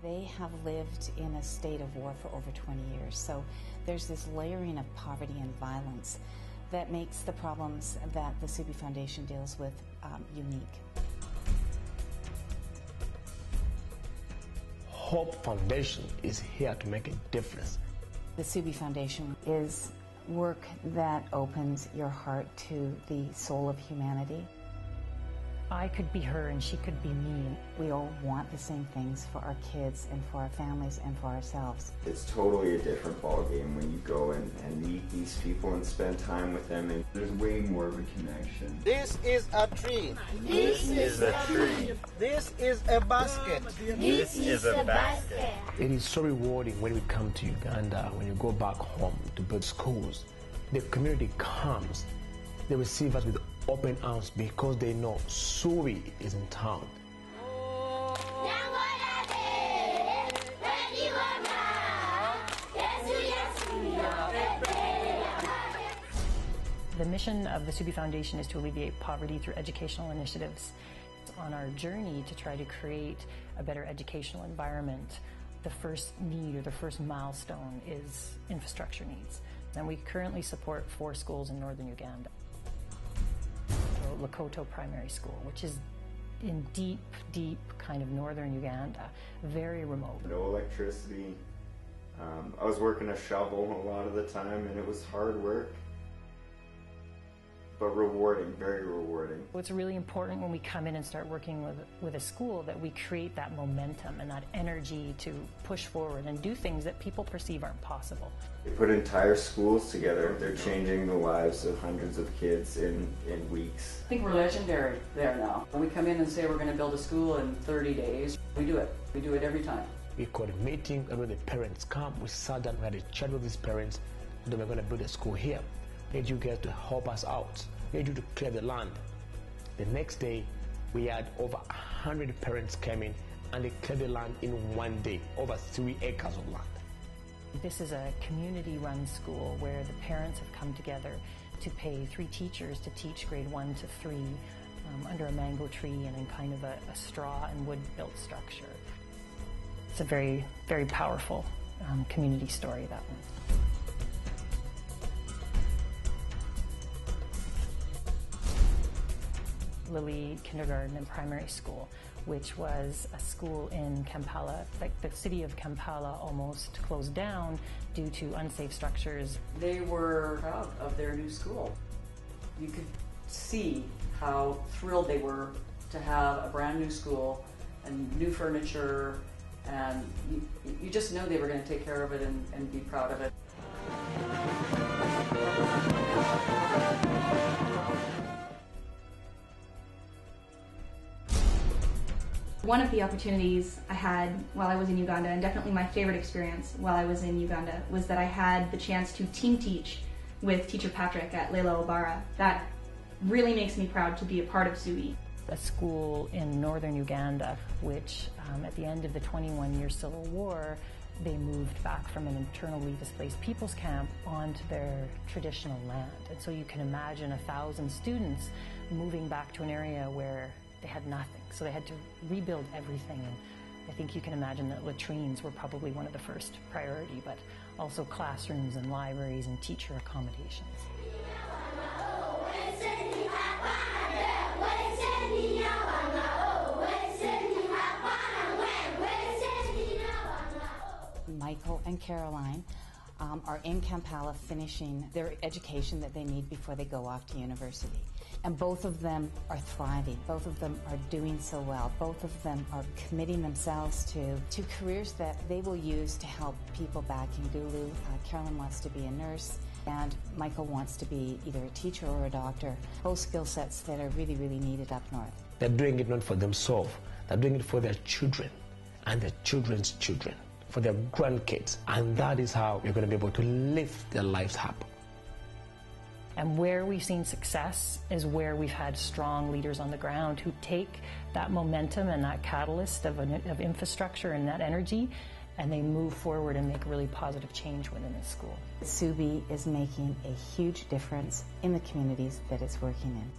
They have lived in a state of war for over 20 years, so there's this layering of poverty and violence that makes the problems that the Ssubi Foundation deals with unique. Hope Foundation is here to make a difference. The Ssubi Foundation is work that opens your heart to the soul of humanity. I could be her and she could be me. We all want the same things for our kids and for our families and for ourselves. It's totally a different ballgame when you go and meet these people and spend time with them, and there's way more of a connection. This is a tree. This is a tree. This is a basket. This is a basket. It is so rewarding when we come to Uganda, when you go back home to build schools. The community comes, they receive us with open arms because they know Ssubi is in town. The mission of the Ssubi Foundation is to alleviate poverty through educational initiatives. On our journey to try to create a better educational environment, the first need or the first milestone is infrastructure needs. And we currently support 4 schools in northern Uganda. Lakoto Primary School, which is in deep, deep kind of northern Uganda, very remote. No electricity. I was working a shovel a lot of the time, and it was hard work, but rewarding, very rewarding. It's really important when we come in and start working with a school that we create that momentum and that energy to push forward and do things that people perceive aren't possible. They put entire schools together. They're changing the lives of hundreds of kids in weeks. I think we're legendary there now. When we come in and say we're going to build a school in 30 days, we do it. We do it every time. We called a meeting, and when the parents come, we sat down, we had a chat with these parents, and we're going to build a school here. We need you guys to help us out. We need you to clear the land. The next day, we had over 100 parents come in, and they cleared the land in one day, over 3 acres of land. This is a community-run school where the parents have come together to pay 3 teachers to teach grade 1 to 3 under a mango tree and in kind of a straw and wood-built structure. It's a very, very powerful community story, that one. Lily Kindergarten and Primary School, which was a school in Kampala. Like the city of Kampala almost closed down due to unsafe structures. They were proud of their new school. You could see how thrilled they were to have a brand new school and new furniture, and you just know they were going to take care of it and be proud of it. One of the opportunities I had while I was in Uganda, and definitely my favorite experience while I was in Uganda, was that I had the chance to team teach with Teacher Patrick at Lela Obara. That really makes me proud to be a part of Ssubi. A school in northern Uganda, which at the end of the 21-year Civil War, they moved back from an internally displaced people's camp onto their traditional land. And so you can imagine 1,000 students moving back to an area where they had nothing. So they had to rebuild everything. And I think you can imagine that latrines were probably one of the first priority, but also classrooms and libraries and teacher accommodations. Michael and Caroline are in Kampala finishing their education that they need before they go off to university. And both of them are thriving. Both of them are doing so well. Both of them are committing themselves to careers that they will use to help people back in Gulu. Caroline wants to be a nurse, and Michael wants to be either a teacher or a doctor. Both skill sets that are really, really needed up north. They're doing it not for themselves. They're doing it for their children and their children's children, for their grandkids. And that is how you're going to be able to lift their lives up. And where we've seen success is where we've had strong leaders on the ground who take that momentum and that catalyst of infrastructure and that energy, and they move forward and make really positive change within the school. Ssubi is making a huge difference in the communities that it's working in.